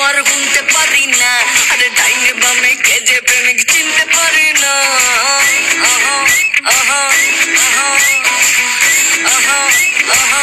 আর গুনতে পারি না, আরে ডাইনে বামে কে যে প্রেমিক চিনতে পারি না। আহা আহা আহা আহা আহা